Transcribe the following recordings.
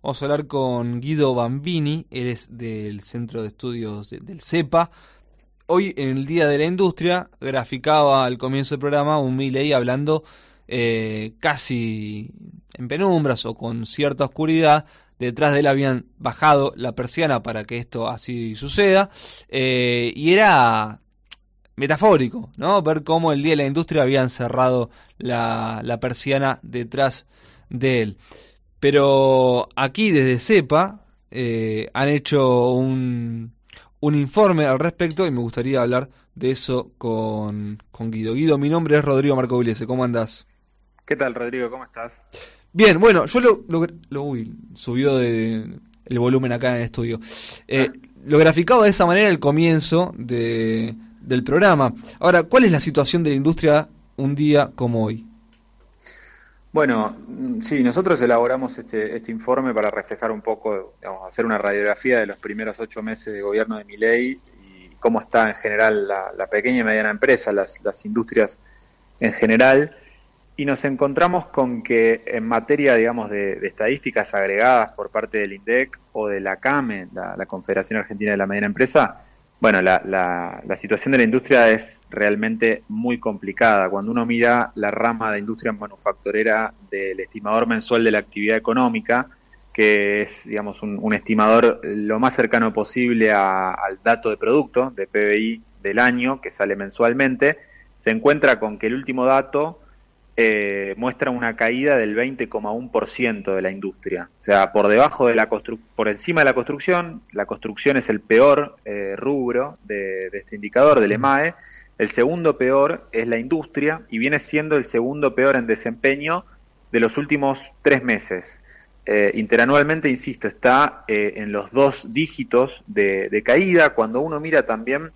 Vamos a hablar con Guido Bambini, él es del Centro de Estudios del CEPA. Hoy, en el Día de la Industria, graficaba al comienzo del programa un Milei hablando casi en penumbras o con cierta oscuridad. Detrás de él habían bajado la persiana para que esto así suceda. Y era metafórico, ¿no? Ver cómo el Día de la Industria habían cerrado la persiana detrás de él. Pero aquí desde CEPA han hecho un informe al respecto y me gustaría hablar de eso con Guido. Guido, mi nombre es Rodrigo Marcovilese, ¿cómo andás? ¿Qué tal, Rodrigo? ¿Cómo estás? Bien, bueno, yo uy, subió el volumen acá en el estudio. Eh, Ah, lo graficaba de esa manera al comienzo del programa. Ahora, ¿cuál es la situación de la industria un día como hoy? Bueno, sí, nosotros elaboramos este informe para reflejar un poco, digamos, hacer una radiografía de los primeros 8 meses de gobierno de Milei y cómo está en general la pequeña y mediana empresa, las industrias en general. Y nos encontramos con que en materia, digamos, de estadísticas agregadas por parte del INDEC o de la CAME, la Confederación Argentina de la Mediana Empresa, bueno, la situación de la industria es realmente muy complicada. Cuando uno mira la rama de industria manufacturera del estimador mensual de la actividad económica, que es, digamos, un estimador lo más cercano posible al dato de producto, de PBI del año, que sale mensualmente, se encuentra con que el último dato muestra una caída del 20,1% de la industria. O sea, por debajo de por encima de la construcción es el peor rubro de este indicador, del EMAE. El segundo peor es la industria y viene siendo el segundo peor en desempeño de los últimos 3 meses. Interanualmente, insisto, está en los 2 dígitos de caída. Cuando uno mira también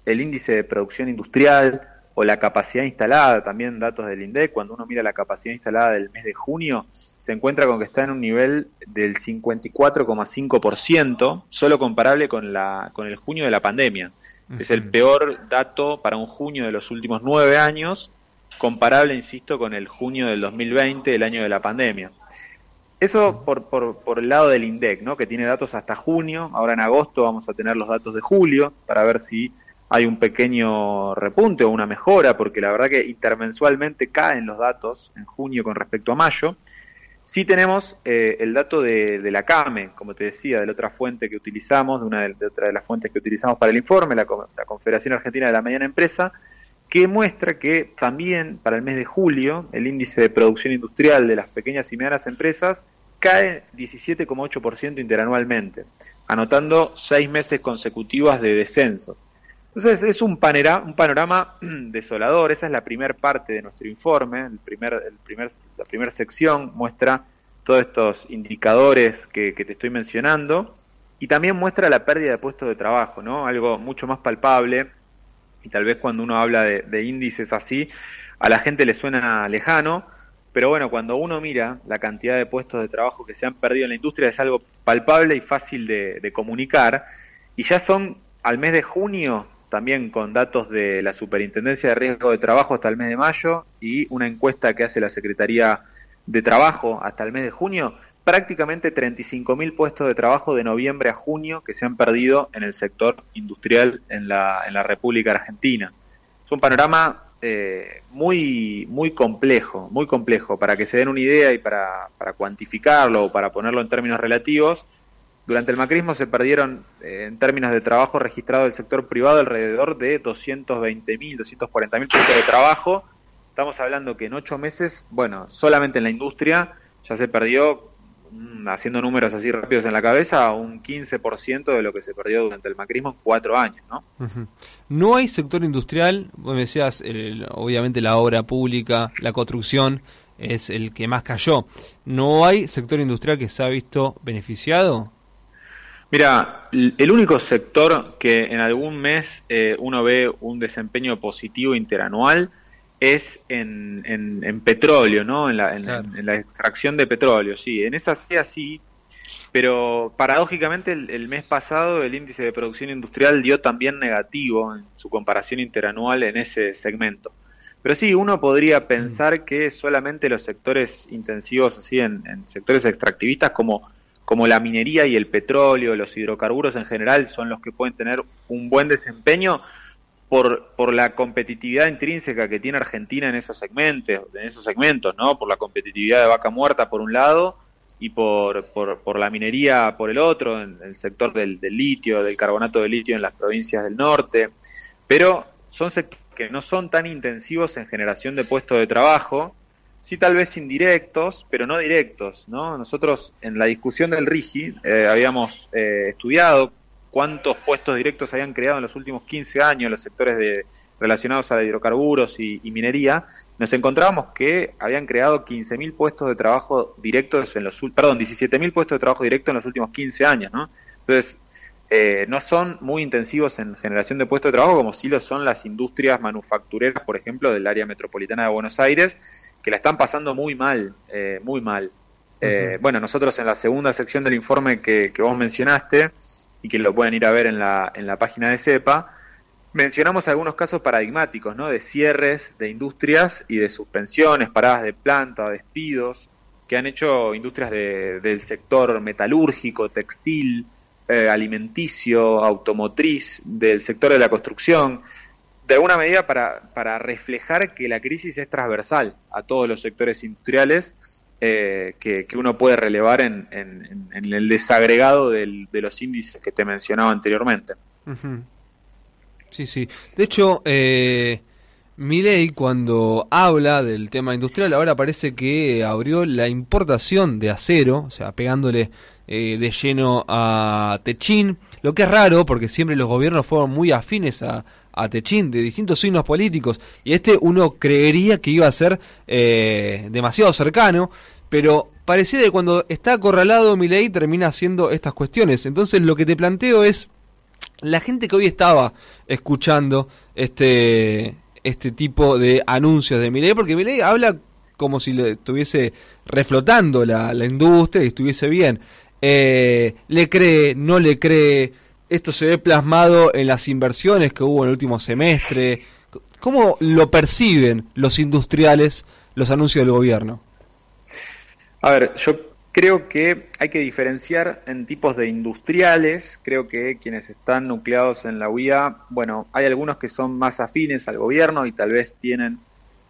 el índice de producción industrial, o la capacidad instalada, también datos del INDEC, cuando uno mira la capacidad instalada del mes de junio, se encuentra con que está en un nivel del 54,5%, solo comparable con el junio de la pandemia. Es el Ujú. peor dato para un junio de los últimos 9 años, comparable, insisto, con el junio del 2020, el año de la pandemia. Eso por el lado del INDEC, ¿no? Que tiene datos hasta junio. Ahora en agosto vamos a tener los datos de julio para ver si hay un pequeño repunte o una mejora, porque la verdad que intermensualmente caen los datos en junio con respecto a mayo. Sí tenemos el dato de la CAME, como te decía, de la otra fuente que utilizamos, de otra de las fuentes que utilizamos para el informe, la Confederación Argentina de la Mediana Empresa, que muestra que también para el mes de julio el índice de producción industrial de las pequeñas y medianas empresas cae 17,8% interanualmente, anotando 6 meses consecutivos de descenso. Entonces es un panorama desolador. Esa es la primera parte de nuestro informe. La primera sección muestra todos estos indicadores que te estoy mencionando y también muestra la pérdida de puestos de trabajo, ¿no? Algo mucho más palpable, y tal vez cuando uno habla de índices así, a la gente le suena lejano, pero bueno, cuando uno mira la cantidad de puestos de trabajo que se han perdido en la industria es algo palpable y fácil de comunicar, y ya son al mes de junio, también con datos de la Superintendencia de Riesgo de Trabajo hasta el mes de mayo y una encuesta que hace la Secretaría de Trabajo hasta el mes de junio, prácticamente 35.000 puestos de trabajo de noviembre a junio que se han perdido en el sector industrial en la República Argentina. Es un panorama muy complejo, muy complejo. Para que se den una idea y para cuantificarlo o para ponerlo en términos relativos, durante el macrismo se perdieron, en términos de trabajo registrado del sector privado, alrededor de 220.000, 240.000 puestos de trabajo. Estamos hablando que en 8 meses, bueno, solamente en la industria ya se perdió, haciendo números así rápidos en la cabeza, un 15% de lo que se perdió durante el macrismo en 4 años, ¿no? Ujú. No hay sector industrial, vos me decías, obviamente la obra pública, la construcción es el que más cayó. ¿No hay sector industrial que se ha visto beneficiado? Mira, el único sector que en algún mes uno ve un desempeño positivo interanual es en petróleo, ¿no? Claro. En la extracción de petróleo, sí. En esa sí, así, pero paradójicamente el mes pasado el índice de producción industrial dio también negativo en su comparación interanual en ese segmento. Pero sí, uno podría pensar que solamente los sectores intensivos, así en sectores extractivistas como la minería y el petróleo, los hidrocarburos en general, son los que pueden tener un buen desempeño por la competitividad intrínseca que tiene Argentina en esos segmentos, ¿no? Por la competitividad de vaca muerta por un lado y por la minería por el otro, en el sector del litio, del carbonato de litio en las provincias del norte, pero son sectores que no son tan intensivos en generación de puestos de trabajo, sí tal vez indirectos, pero no directos, ¿no? Nosotros en la discusión del RIGI habíamos estudiado cuántos puestos directos habían creado en los últimos 15 años los sectores relacionados a hidrocarburos y minería. Nos encontrábamos que habían creado 15.000 puestos de trabajo directos 17.000 puestos de trabajo directos en los últimos 15 años, ¿no? Entonces, no son muy intensivos en generación de puestos de trabajo como sí lo son las industrias manufactureras, por ejemplo, del área metropolitana de Buenos Aires, que la están pasando muy mal, muy mal. Bueno, nosotros en la segunda sección del informe que vos mencionaste, y que lo pueden ir a ver en la página de CEPA, mencionamos algunos casos paradigmáticos, ¿no? De cierres de industrias y de suspensiones, paradas de planta, despidos, que han hecho industrias del sector metalúrgico, textil, alimenticio, automotriz, del sector de la construcción, de alguna medida para reflejar que la crisis es transversal a todos los sectores industriales, que uno puede relevar en el desagregado de los índices que te mencionaba anteriormente. Uh-huh. Sí, sí. De hecho, Milei cuando habla del tema industrial, ahora parece que abrió la importación de acero, o sea, pegándole de lleno a Techin, lo que es raro porque siempre los gobiernos fueron muy afines a Techin, de distintos signos políticos, y uno creería que iba a ser demasiado cercano, pero pareciera que cuando está acorralado Milei termina haciendo estas cuestiones. Entonces lo que te planteo es, la gente que hoy estaba escuchando este tipo de anuncios de Milei, porque Milei habla como si le estuviese reflotando la industria y estuviese bien. ¿Le cree? ¿No le cree? Esto se ve plasmado en las inversiones que hubo en el último semestre. ¿Cómo lo perciben los industriales los anuncios del gobierno? A ver, yo creo que hay que diferenciar en tipos de industriales. Creo que quienes están nucleados en la UIA, bueno, hay algunos que son más afines al gobierno y tal vez tienen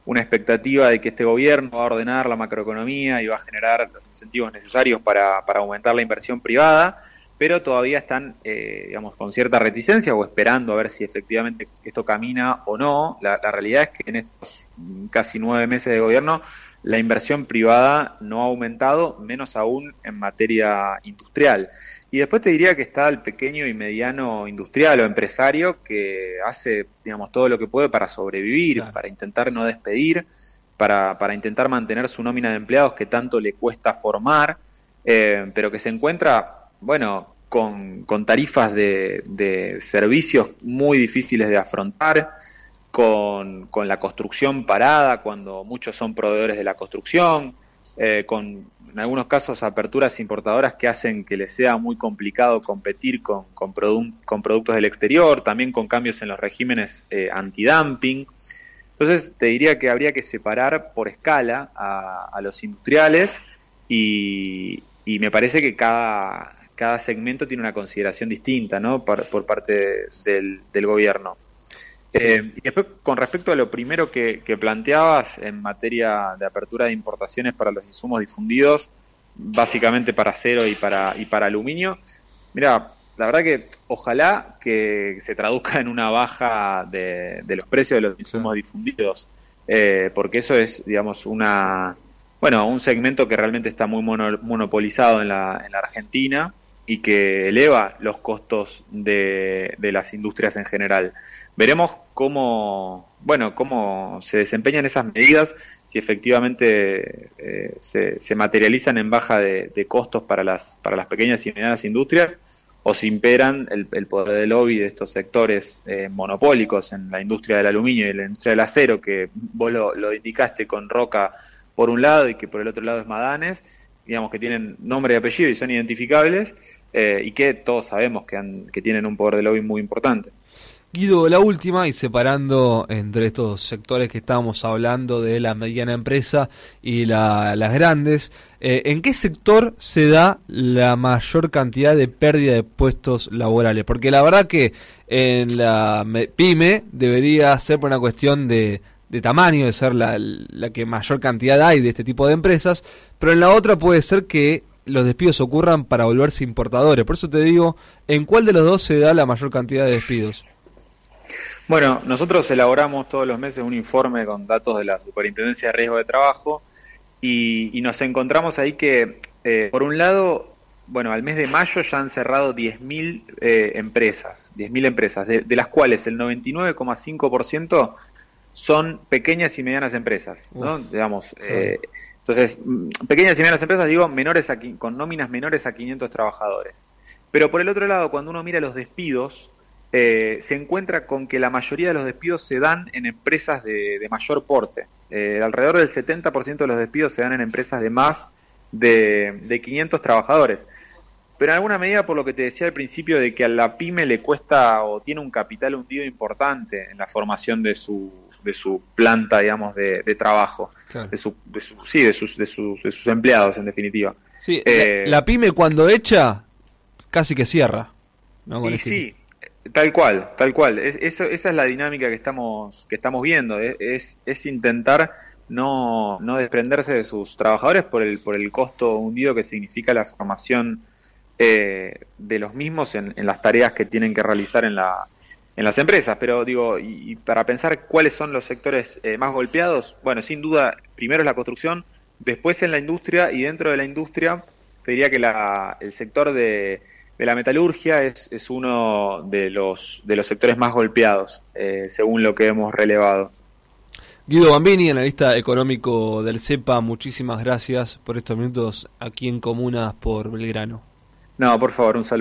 una expectativa de que este gobierno va a ordenar la macroeconomía y va a generar los incentivos necesarios para aumentar la inversión privada, pero todavía están, digamos, con cierta reticencia o esperando a ver si efectivamente esto camina o no. La realidad es que en estos casi 9 meses de gobierno la inversión privada no ha aumentado, menos aún en materia industrial. Y después te diría que está el pequeño y mediano industrial o empresario que hace, digamos, todo lo que puede para sobrevivir, claro, para intentar no despedir, para intentar mantener su nómina de empleados que tanto le cuesta formar, pero que se encuentra, bueno, con tarifas de servicios muy difíciles de afrontar, con la construcción parada cuando muchos son proveedores de la construcción, con en algunos casos aperturas importadoras que hacen que les sea muy complicado competir con productos del exterior, también con cambios en los regímenes antidumping. Entonces te diría que habría que separar por escala a los industriales y me parece que cada segmento tiene una consideración distinta, ¿no? por parte del gobierno. Y después, con respecto a lo primero que planteabas en materia de apertura de importaciones para los insumos difundidos, básicamente para acero y para aluminio, mira, la verdad que ojalá que se traduzca en una baja de los precios de los insumos difundidos, porque eso es, digamos, un segmento que realmente está muy monopolizado en la Argentina y que eleva los costos de las industrias en general. Veremos cómo se desempeñan esas medidas, si efectivamente se materializan en baja de costos para las pequeñas y medianas industrias, o si imperan el poder de lobby de estos sectores monopólicos en la industria del aluminio y la industria del acero, que vos lo indicaste con Roca por un lado y que por el otro lado es Madanes, digamos que tienen nombre y apellido y son identificables, y que todos sabemos que tienen un poder de lobby muy importante. Guido, la última, y separando entre estos sectores que estábamos hablando de la mediana empresa y las grandes, ¿en qué sector se da la mayor cantidad de pérdida de puestos laborales? Porque la verdad que en la pyme debería ser por una cuestión de tamaño, de ser la que mayor cantidad hay de este tipo de empresas, pero en la otra puede ser que los despidos ocurran para volverse importadores. Por eso te digo, ¿en cuál de los dos se da la mayor cantidad de despidos? Bueno, nosotros elaboramos todos los meses un informe con datos de la Superintendencia de Riesgo de Trabajo y nos encontramos ahí que, por un lado, bueno, al mes de mayo ya han cerrado 10.000 empresas, 10.000 empresas, de las cuales el 99,5% son pequeñas y medianas empresas, ¿no? Digamos, entonces, pequeñas y medianas empresas, digo, con nóminas menores a 500 trabajadores. Pero por el otro lado, cuando uno mira los despidos, se encuentra con que la mayoría de los despidos se dan en empresas de mayor porte. Alrededor del 70% de los despidos se dan en empresas de más de 500 trabajadores. Pero en alguna medida, por lo que te decía al principio, de que a la pyme le cuesta o tiene un capital hundido importante en la formación de su planta, digamos, de trabajo, claro. de sus empleados, en definitiva. Sí, la pyme cuando echa, casi que cierra, ¿no? Y sí. Tal cual, tal cual. Esa es la dinámica que estamos viendo. Es intentar no desprenderse de sus trabajadores por el costo hundido que significa la formación de los mismos en las tareas que tienen que realizar en las empresas. Pero digo, y para pensar cuáles son los sectores más golpeados, bueno, sin duda, primero es la construcción, después en la industria, y dentro de la industria te diría que el sector de la metalurgia es uno de los sectores más golpeados, según lo que hemos relevado. Guido Bambini, analista económico del CEPA, muchísimas gracias por estos minutos aquí en Comunas por Belgrano. No, por favor, un saludo.